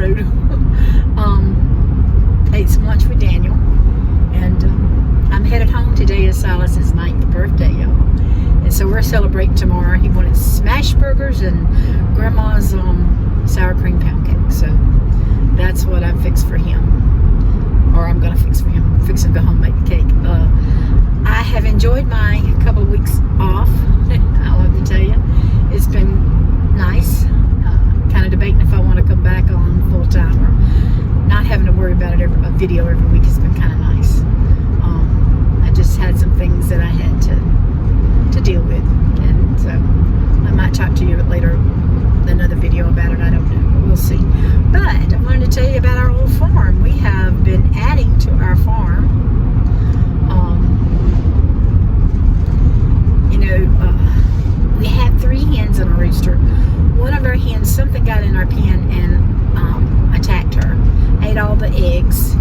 road. Ate some lunch with Daniel, and I'm headed home. Today is Silas's 9th birthday, y'all, and so we're celebrating tomorrow. He wanted smash burgers and Grandma's sour cream pound cake, so that's what I fixed for him, or I'm gonna fix for him. I'm fixing to go home and make the cake. I have enjoyed my couple of weeks off. I'll have to tell you, it's been nice. Kind of debating if I want to come back on full time, or not having to worry about it a video every week has been kind of nice. I just had some things that I had to deal with, and so I might talk to you later, another video about it. I don't know, but we'll see. But I wanted to tell you about our old farm. We have been adding to our farm. We had 3 hens and a rooster. One of our hens, something got in our pen and attacked her, ate all the eggs,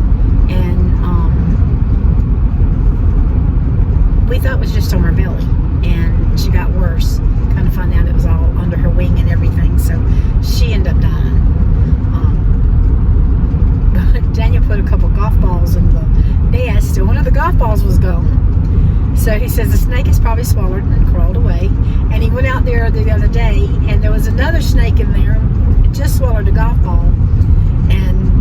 and we thought it was just on her belly, and she got worse. Kind of found out it was all under her wing and everything, so she ended up dying. Daniel put a couple golf balls in the nest, and one of the golf balls was gone. So he says the snake has probably swallowed and crawled away. And he went out there the other day, and there was another snake in there. It just swallowed a golf ball, and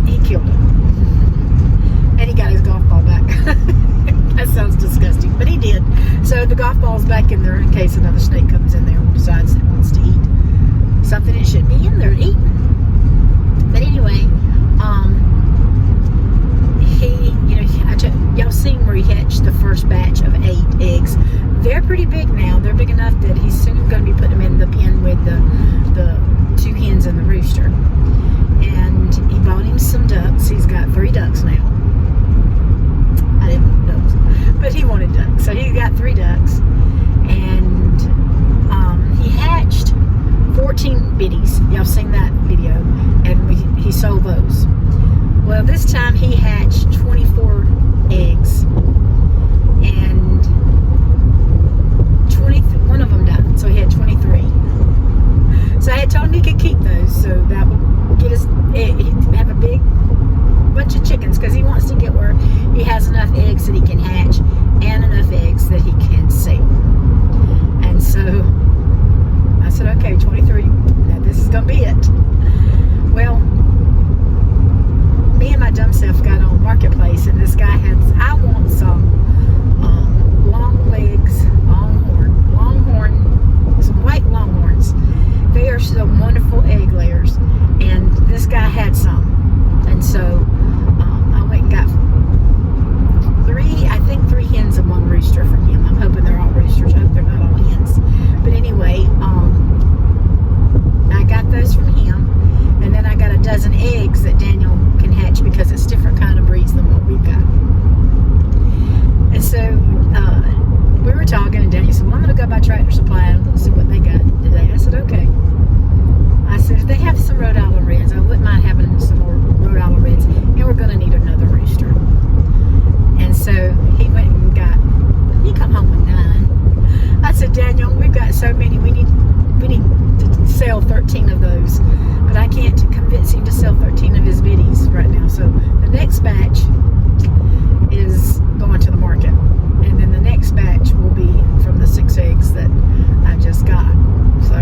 he killed it. And he got his golf ball back. That sounds disgusting, but he did. So the golf ball's back in there in case another snake comes in there and decides it wants to eat something it shouldn't be in there eating. But anyway, y'all seen where he hatched the first batch of 8 eggs. They're pretty big now. They're big enough that he's soon going to be putting them in the pen with the 2 hens and the rooster. And he bought him some ducks. He's got 3 ducks now. I didn't want ducks, but he wanted ducks, so he got 3 ducks. And he hatched 14 biddies. Y'all seen that video, and he sold those. Well, this time he hatched 24 eggs, and one of them died, so he had 23. So I had told him he could keep those, so that would get he'd have a big bunch of chickens, because he wants to get where he has enough eggs that he can hatch and enough eggs that he can sell. And so I said, okay, 23, now this is gonna be it. Well, me and my dumb self got on Marketplace, and this guy had, I want some long legs, some white longhorns. They are some wonderful egg layers, and this guy had some, and so I went and got 3 hens and 1 rooster from him. I'm hoping they're all roosters. I hope they're not all hens. But anyway, I got those from him, and then I got a dozen eggs that Daniel can hatch, because it's different kind of breeds than what we've got. And so we were talking, and Daniel said, well, I'm going to go by Tractor Supply and see what they got today. I said, okay. I said, if they have some Rhode Island Reds, I wouldn't mind having some more Rhode Island Reds, and we're going to need another rooster. And so he went and he come home with 9. I said, Daniel, we've got so many, we need to sell 13 of those, but I can't convince him to sell 13 of his biddies right now. So the next batch is going to the market, and then the next batch will be from the 6 eggs that I just got. So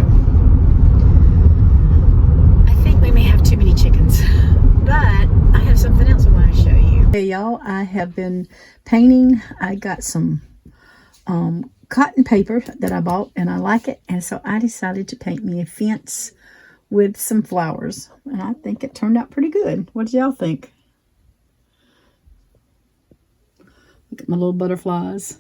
I think we may have too many chickens, but I have something else I want to show you. Hey y'all, I have been painting. I got some cotton paper that I bought, and I like it, and so I decided to paint me a fence with some flowers, and I think it turned out pretty good. What did y'all think? Look at my little butterflies.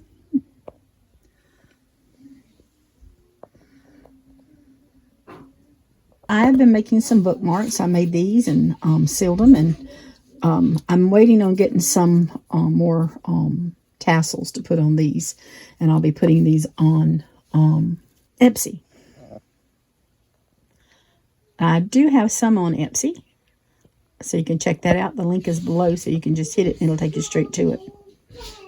I've been making some bookmarks. I made these and sealed them, and I'm waiting on getting some more tassels to put on these, and I'll be putting these on Etsy. I do have some on Etsy, so you can check that out. The link is below, so you can just hit it and it'll take you straight to it.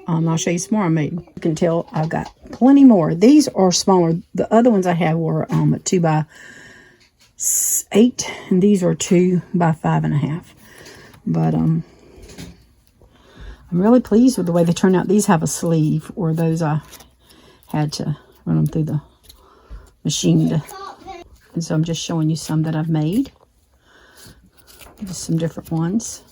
I'll show you some more I made. You can tell I've got plenty more. These are smaller. The other ones I have were 2 by 8, and these are 2 by 5.5. But I'm really pleased with the way they turn out. These have a sleeve, or those I had to run them through the machine. And so I'm just showing you some that I've made. Just some different ones.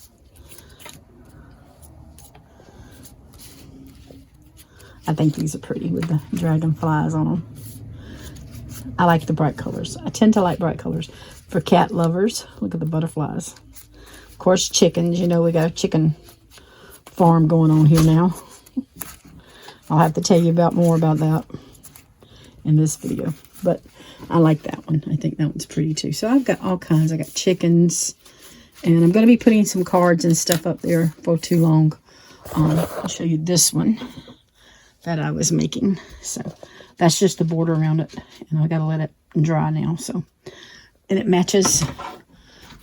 I think these are pretty with the dragonflies on them. I like the bright colors. I tend to like bright colors. For cat lovers, look at the butterflies. Of course, chickens. You know, we got a chicken farm going on here now. I'll have to tell you more about that in this video. But I like that one. I think that one's pretty too. So I've got all kinds. I got chickens. And I'm going to be putting some cards and stuff up there for too long. I'll show you this one that I was making. So that's just the border around it. And I got to let it dry now. So, and it matches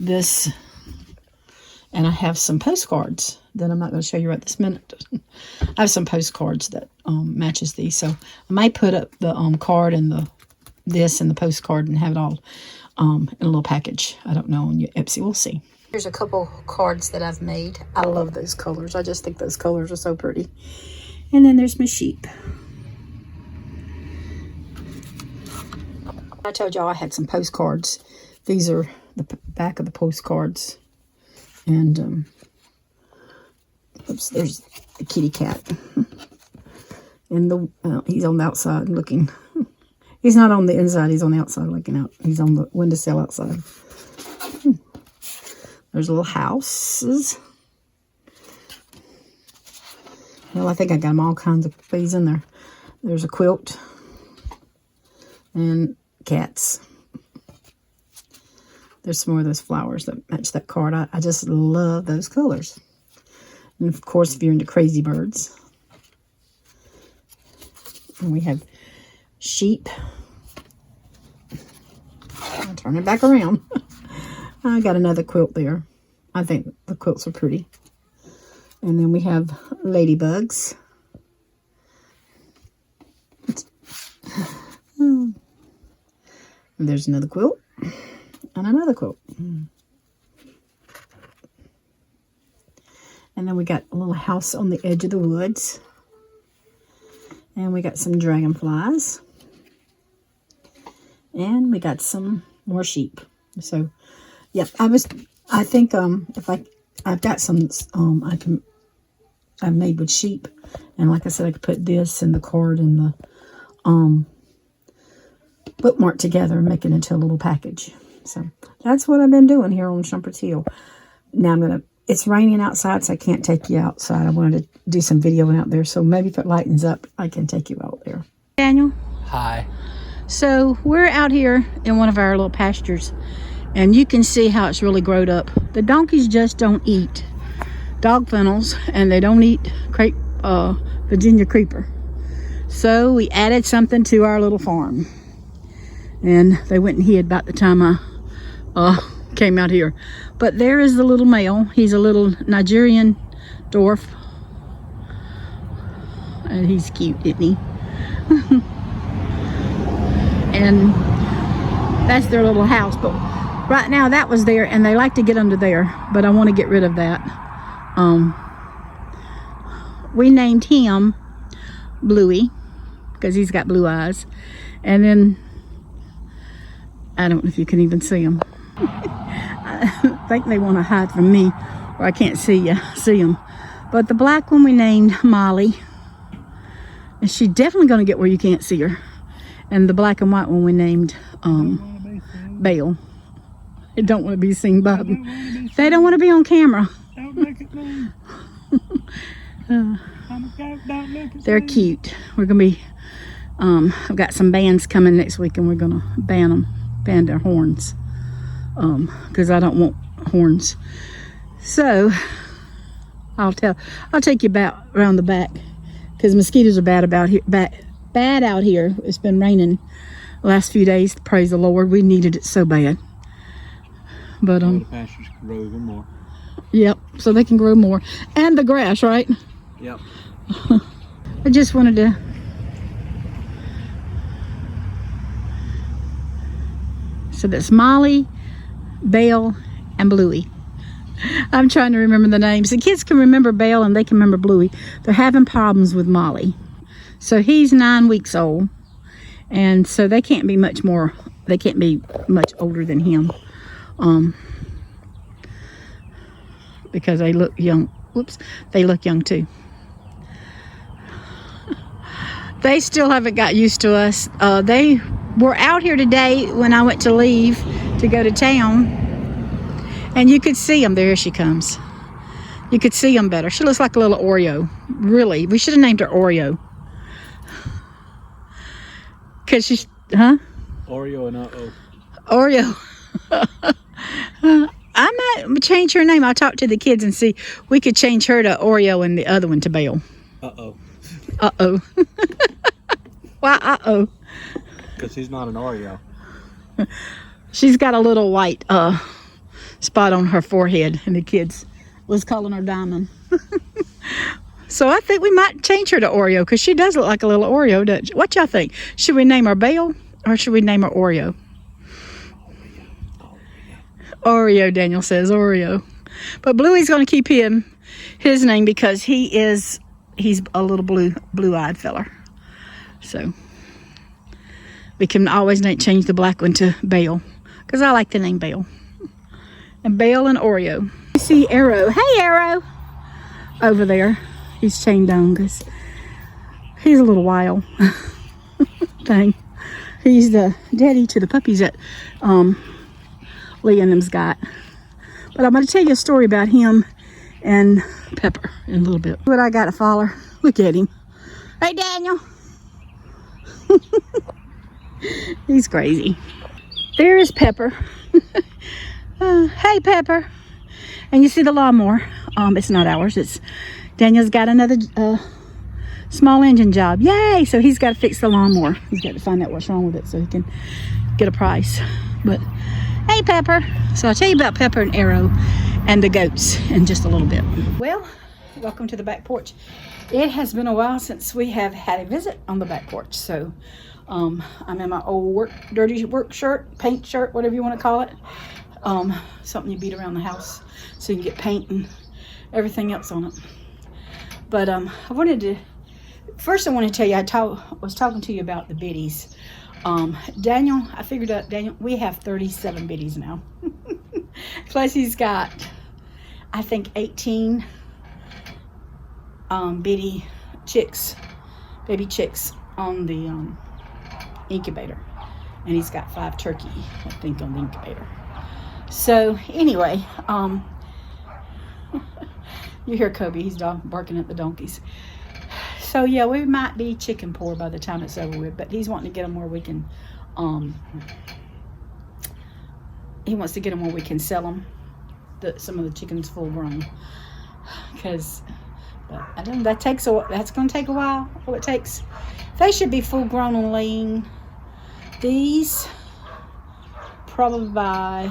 this. And I have some postcards that I'm not going to show you right this minute. I have some postcards that matches these. So I might put up the card and this and the postcard and have it all in a little package. I don't know on your Etsy. We'll see. Here's a couple cards that I've made. I love those colors. I just think those colors are so pretty. And then there's my sheep. I told y'all I had some postcards. These are the back of the postcards. And, oops, there's the kitty cat. And he's on the outside looking. He's not on the inside. He's on the outside looking out. He's on the windowsill outside. There's little houses. Well, I think I got them all kinds of things in there. There's a quilt. And cats. There's some more of those flowers that match that card. I just love those colors. And of course, if you're into crazy birds. And we have sheep. I'll turn it back around. I got another quilt there. I think the quilts are pretty. And then we have ladybugs. And there's another quilt. And another quilt. And then we got a little house on the edge of the woods. And we got some dragonflies. And we got some more sheep. So, yeah, I think if I've got some I've made with sheep. And like I said, I could put this and the card and the bookmark together and make it into a little package. So that's what I've been doing here on Shumperts Hill. Now it's raining outside, so I can't take you outside. I wanted to do some videoing out there, so maybe if it lightens up, I can take you out there. Daniel? Hi. So we're out here in one of our little pastures, and you can see how it's really growed up. The donkeys just don't eat dog fennels, and they don't eat Virginia creeper. So we added something to our little farm. And they went and hid about the time I came out here. But there is the little male. He's a little Nigerian dwarf. And he's cute, isn't he? And that's their little house. But right now that was there, and they like to get under there. But I want to get rid of that. We named him Bluey, because he's got blue eyes. And then I don't know if you can even see them. I think they want to hide from me, or I can't see them. But the black one we named Molly, and she's definitely going to get where you can't see her. And the black and white one we named Belle. They don't want to be seen by them. They don't want to be on camera. Don't make it move. They're cute. We're going to be, I've got some bands coming next week, and we're going to band their horns, because I don't want horns. So I'll take you around the back, because mosquitoes are bad out here. It's been raining the last few days. Praise the Lord, we needed it so bad. But the pastures can grow even more. Yep, so they can grow more, and the grass, right? Yep. I just wanted to So that's Molly, Belle, and Bluey. I'm trying to remember the names. The kids can remember Belle and they can remember Bluey. They're having problems with Molly. So he's 9 weeks old. And so they can't be much older than him. Because they look young. Whoops, they look young too. They still haven't got used to us. They were out here today when I went to leave to go to town. And you could see them. There she comes. You could see them better. She looks like a little Oreo. Really, we should have named her Oreo. Because she's, huh? Oreo and uh-oh. Oreo. I might change her name. I'll talk to the kids and see. We could change her to Oreo and the other one to Belle. Uh-oh. Uh-oh. Why uh-oh? Because she's not an Oreo. She's got a little white spot on her forehead, and the kids was calling her Diamond. So I think we might change her to Oreo, because she does look like a little Oreo, doesn't she? What y'all think? Should we name her Belle, or should we name her Oreo? Oreo, Daniel says, Oreo. But Bluey's going to keep his name because he's a little blue-eyed feller. So we can always change the black one to Belle, because I like the name Belle. And Belle and Oreo. You see Arrow. Hey, Arrow. Over there. He's chained on because he's a little wild thing. He's the daddy to the puppies that Lee and them's got. But I'm going to tell you a story about him and Pepper in a little bit. What I got to follow. Look at him. Hey, Daniel. He's crazy. There is Pepper. Hey, Pepper. And you see the lawnmower. It's not ours. It's Daniel's got another small engine job. Yay! So he's got to fix the lawnmower. He's got to find out what's wrong with it so he can get a price. But hey, Pepper. So I'll tell you about Pepper and Arrow and the goats in just a little bit. Well, welcome to the back porch. It has been a while since we have had a visit on the back porch. So I'm in my old dirty work shirt, paint shirt, whatever you want to call it. Something you beat around the house so you can get paint and everything else on it. But I want to tell you, I was talking to you about the biddies. Daniel, I figured out, Daniel, we have 37 biddies now. Plus he's got, I think, 18 baby chicks on the incubator. And he's got 5 turkey, I think, on the incubator. So anyway, you hear Kobe, he's barking at the donkeys. So yeah, we might be chicken poor by the time it's over with, but he's wanting to get them where we can, he wants to get them where we can sell them, some of the chickens full grown. Because, but I don't know, that's going to take a while. What it takes, they should be full grown and laying these probably by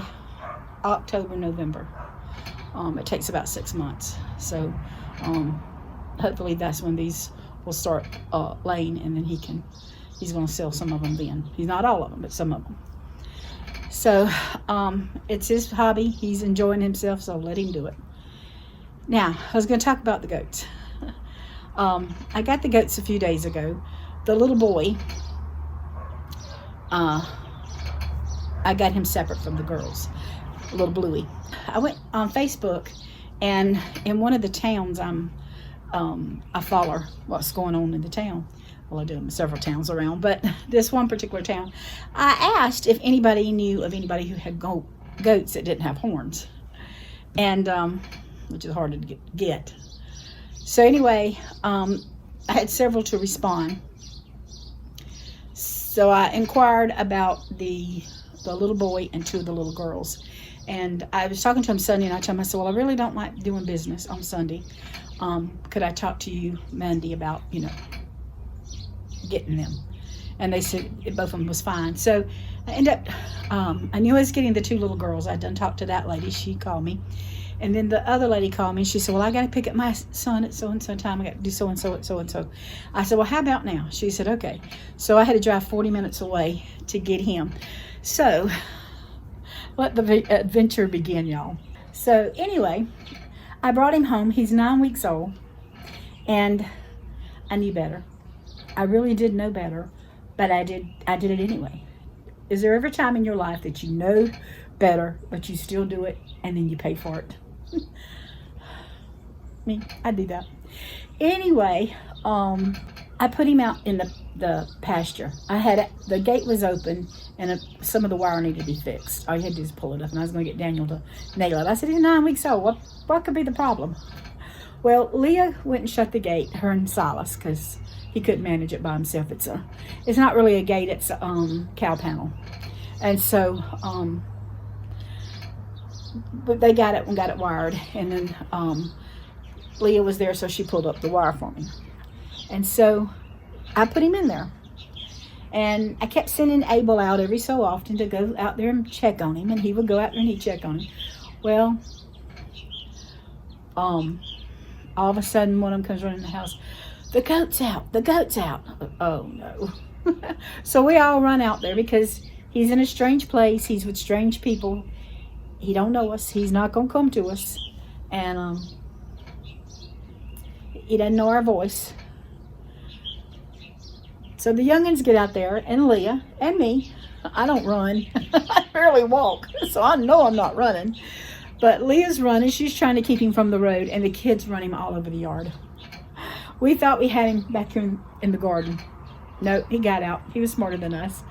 October, November. It takes about 6 months. So hopefully that's when these will start laying, and then he's going to sell some of them then. He's not all of them, but some of them. So it's his hobby. He's enjoying himself, so let him do it. Now, I was going to talk about the goats. I got the goats a few days ago. The little boy, I got him separate from the girls, little Bluey. I went on Facebook, and in one of the towns I follow what's going on in the town. Well, I do in several towns around, but this one particular town, I asked if anybody knew of anybody who had goats that didn't have horns, and which is hard to get. So anyway, I had several to respond. So I inquired about the little boy and 2 of the little girls. And I was talking to him Sunday, and I told him, I said, well, I really don't like doing business on Sunday. Could I talk to you Monday about, getting them? And they said both of them was fine. So I ended up, I knew I was getting the 2 little girls. I'd done talked to that lady. She called me. And then the other lady called me, and she said, well, I got to pick up my son at so-and-so time. I got to do so-and-so at so-and-so. I said, well, how about now? She said, okay. So I had to drive 40 minutes away to get him. So let the adventure begin, y'all. So anyway, I brought him home. He's 9 weeks old, and I knew better. I really did know better, but I did it anyway. Is there ever a time in your life that you know better, but you still do it, and then you pay for it? Me, I do that. Anyway, I put him out in the pasture. The gate was open, and some of the wire needed to be fixed. All you had to do is pull it up, and I was going to get Daniel to nail it. I said, he's 9 weeks old. What could be the problem? Well, Leah went and shut the gate, her and Silas, because he couldn't manage it by himself. It's not really a gate, it's a cow panel. And so, but they got it wired, and then Leah was there, so she pulled up the wire for me. And so I put him in there. And I kept sending Abel out every so often to go out there and check on him, and he would go out there and he'd check on him. Well, all of a sudden one of them comes running in the house. The goat's out. The goat's out. Oh, no. So we all run out there because he's in a strange place. He's with strange people. He don't know us. He's not going to come to us. And he doesn't know our voice. So the youngins get out there, and Leah and me. I don't run. I barely walk. So I know I'm not running. But Leah's running. She's trying to keep him from the road, and the kids run him all over the yard. We thought we had him back here in the garden. No, he got out. He was smarter than us.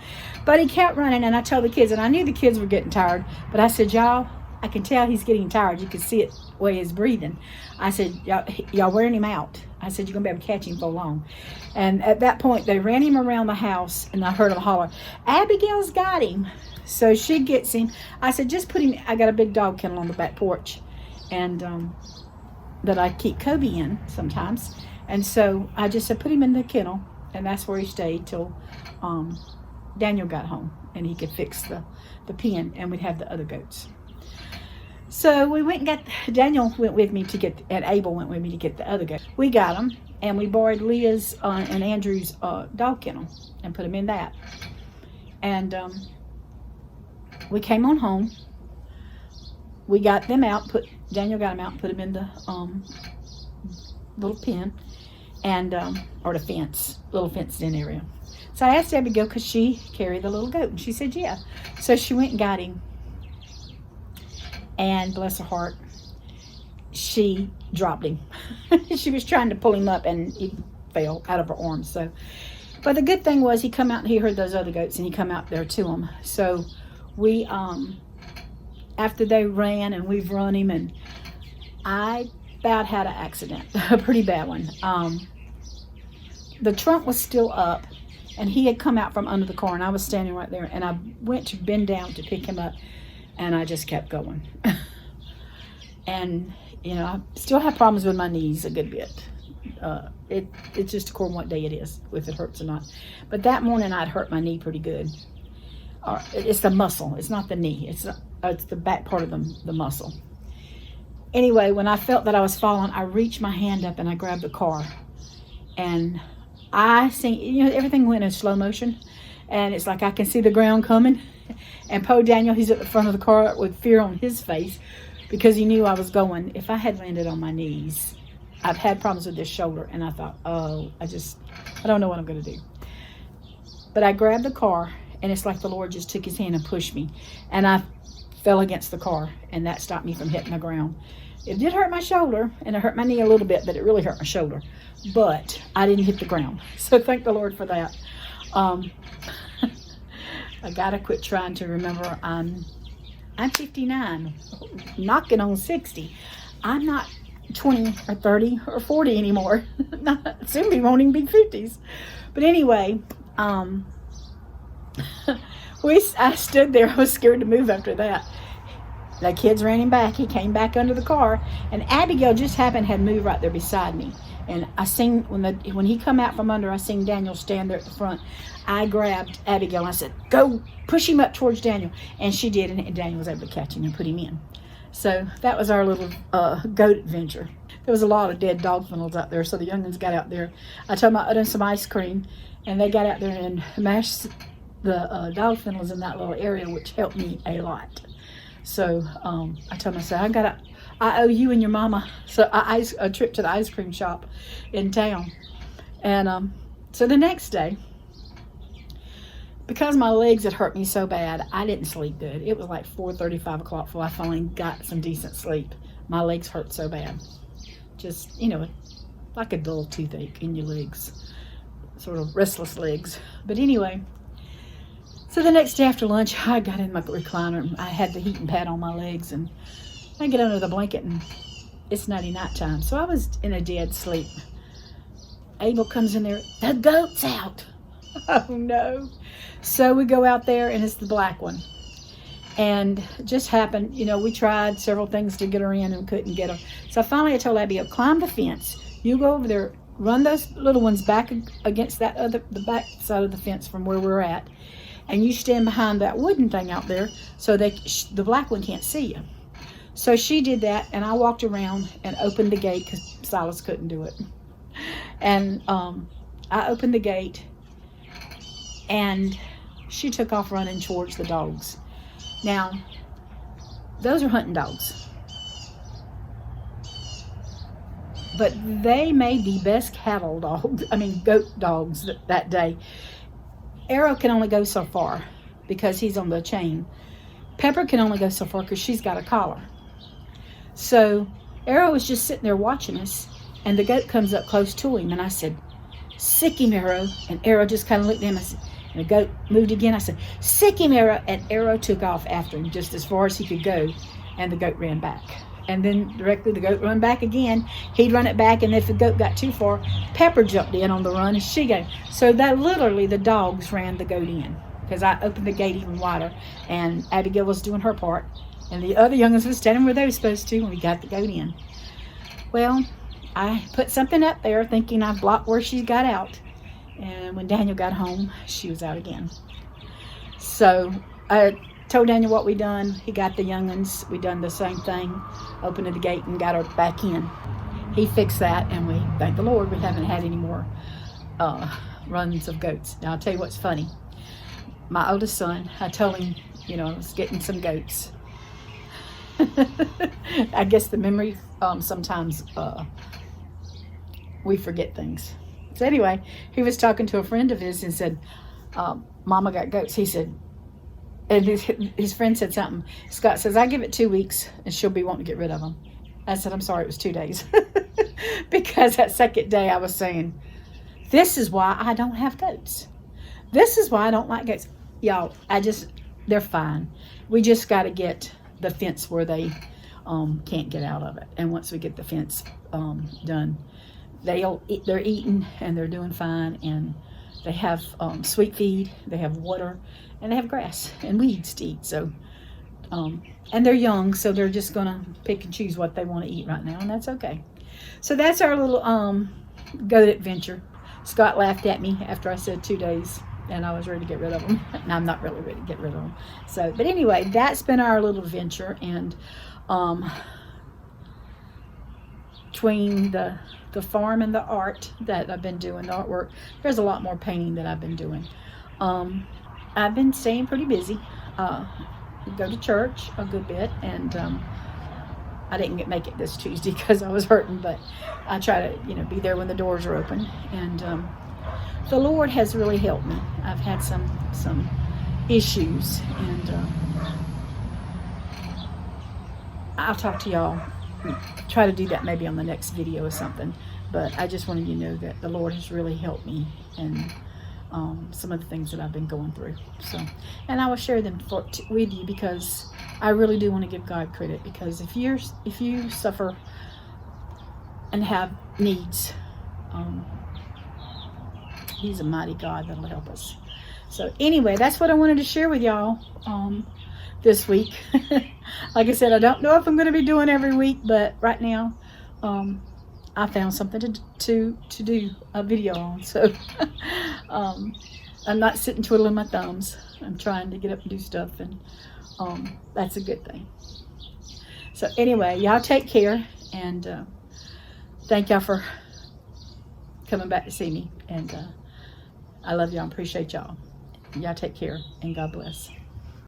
But he kept running, and I told the kids, and I knew the kids were getting tired, but I said, y'all, I can tell he's getting tired. You can see it the way he's breathing. I said, y'all wearing him out. I said, you're going to be able to catch him for long. And at that point, they ran him around the house, and I heard them holler, Abigail's got him. So she gets him. I said, just put him, I got a big dog kennel on the back porch, and that I keep Kobe in sometimes. And so I just said, put him in the kennel, and that's where he stayed till Daniel got home, and he could fix the pen, and we'd have the other goats. So we went and got, Daniel went with me to get, and Abel went with me to get the other goat. We got them, and we borrowed Leah's and Andrew's dog kennel and put them in that. And we came on home. We got them out, Daniel got them out and put them in the little pen, and or the fence, little fenced-in area. So I asked Abigail, could she carry the little goat? And she said, yeah. So she went and got him. And bless her heart, she dropped him. She was trying to pull him up, and he fell out of her arms. So, but the good thing was he come out and he heard those other goats, and he come out there to them. So we, after they ran, and we've run him, and I about had an accident, a pretty bad one. The trunk was still up, and he had come out from under the car, and I was standing right there, and I went to bend down to pick him up, and I just kept going. And, you know, I still have problems with my knees a good bit. It's just according to what day it is, if it hurts or not. But that morning I'd hurt my knee pretty good. It's the muscle. It's not the knee. It's the back part of the muscle. Anyway, when I felt that I was falling, I reached my hand up and I grabbed the car. And I seen, you know, everything went in slow motion. And it's like I can see the ground coming. And Poe Daniel, he's at the front of the car with fear on his face because he knew I was going. If I had landed on my knees, I've had problems with this shoulder. And I thought, oh, I don't know what I'm going to do. But I grabbed the car, and it's like the Lord just took his hand and pushed me. And I fell against the car, and that stopped me from hitting the ground. It did hurt my shoulder, and it hurt my knee a little bit, but it really hurt my shoulder. But I didn't hit the ground. So thank the Lord for that. I gotta quit trying to remember. I'm 59, knocking on 60. I'm not 20 or 30 or 40 anymore. Soon we won't even be 50s. But anyway, I stood there. I was scared to move after that. The kids ran him back. He came back under the car, and Abigail just happened had moved right there beside me. And I seen when he come out from under, I seen Daniel stand there at the front. I grabbed Abigail and I said, go push him up towards Daniel. And she did, and Daniel was able to catch him and put him in. So that was our little goat adventure. There was a lot of dead dog funnels out there, so the youngins got out there. I told them I owed some ice cream, and they got out there and mashed the dog funnels in that little area, which helped me a lot. So I told myself, I owe you and your mama a trip to the ice cream shop in town. And so the next day, because my legs had hurt me so bad, I didn't sleep good. It was like 4:30, 5 o'clock before I finally got some decent sleep. My legs hurt so bad. Just, like a dull toothache in your legs. Sort of restless legs. But anyway, so the next day after lunch, I got in my recliner. I had the heating pad on my legs, and I get under the blanket, and it's night time. So I was in a dead sleep. Abel comes in there, the goat's out. Oh no. So we go out there, and it's the black one. And it just happened, we tried several things to get her in and couldn't get her. So finally I told Abby, climb the fence. You go over there, run those little ones back against the back side of the fence from where we're at. And you stand behind that wooden thing out there so the black one can't see you. So she did that, and I walked around and opened the gate because Silas couldn't do it. And I opened the gate, and she took off running towards the dogs. Now, those are hunting dogs. But they made the best goat dogs that day. Arrow can only go so far because he's on the chain. Pepper can only go so far because she's got a collar. So Arrow was just sitting there watching us, and the goat comes up close to him, and I said, "Sick him, Arrow." And Arrow just kind of looked at him. I said, and the goat moved again. I said, "Sick him, Arrow." And Arrow took off after him just as far as he could go, and the goat ran back. And then directly the goat run back again. He'd run it back, and if the goat got too far, Pepper jumped in on the run, and she got. So that literally the dogs ran the goat in, because I opened the gate even wider, and Abigail was doing her part, and the other youngins was standing where they were supposed to, and we got the goat in. Well, I put something up there thinking I blocked where she got out, and when Daniel got home, she was out again. So I told Daniel what we done. He got the youngins. We done the same thing, opened the gate and got her back in. He fixed that, and we thank the Lord we haven't had any more runs of goats. Now I'll tell you what's funny. My oldest son, I told him, I was getting some goats. I guess the memory sometimes we forget things. So anyway, he was talking to a friend of his and said, "Mama got goats." He said, and his friend said something. Scott says, "I give it 2 weeks and she'll be wanting to get rid of them." I said, "I'm sorry, it was 2 days." Because that second day I was saying, this is why I don't have goats. This is why I don't like goats. Y'all, they're fine. We just got to get the fence where they can't get out of it. And once we get the fence done, they're eating and they're doing fine, and they have sweet feed, they have water, and they have grass and weeds to eat. So, and they're young, so they're just gonna pick and choose what they want to eat right now, and that's okay. So that's our little goat adventure. Scott laughed at me after I said 2 days, and I was ready to get rid of them. And I'm not really ready to get rid of them. So, but anyway, that's been our little adventure, and between the farm and the art that I've been doing, the artwork, there's a lot more painting that I've been doing. I've been staying pretty busy. Go to church a good bit, and I didn't make it this Tuesday because I was hurting, but I try to be there when the doors are open, and the Lord has really helped me. I've had some issues, and I'll talk to y'all. Try to do that maybe on the next video or something, but I just wanted you to know that the Lord has really helped me, and some of the things that I've been going through. So, and I will share them with you, because I really do want to give God credit, because if you suffer and have needs, He's a mighty God that'll help us. So anyway, that's what I wanted to share with y'all this week. Like I said, I don't know if I'm going to be doing every week, but right now I found something to do a video on. So I'm not sitting twiddling my thumbs. I'm trying to get up and do stuff, and that's a good thing. So anyway, y'all take care, and thank y'all for coming back to see me, and I love y'all and appreciate y'all. Y'all take care, and God bless.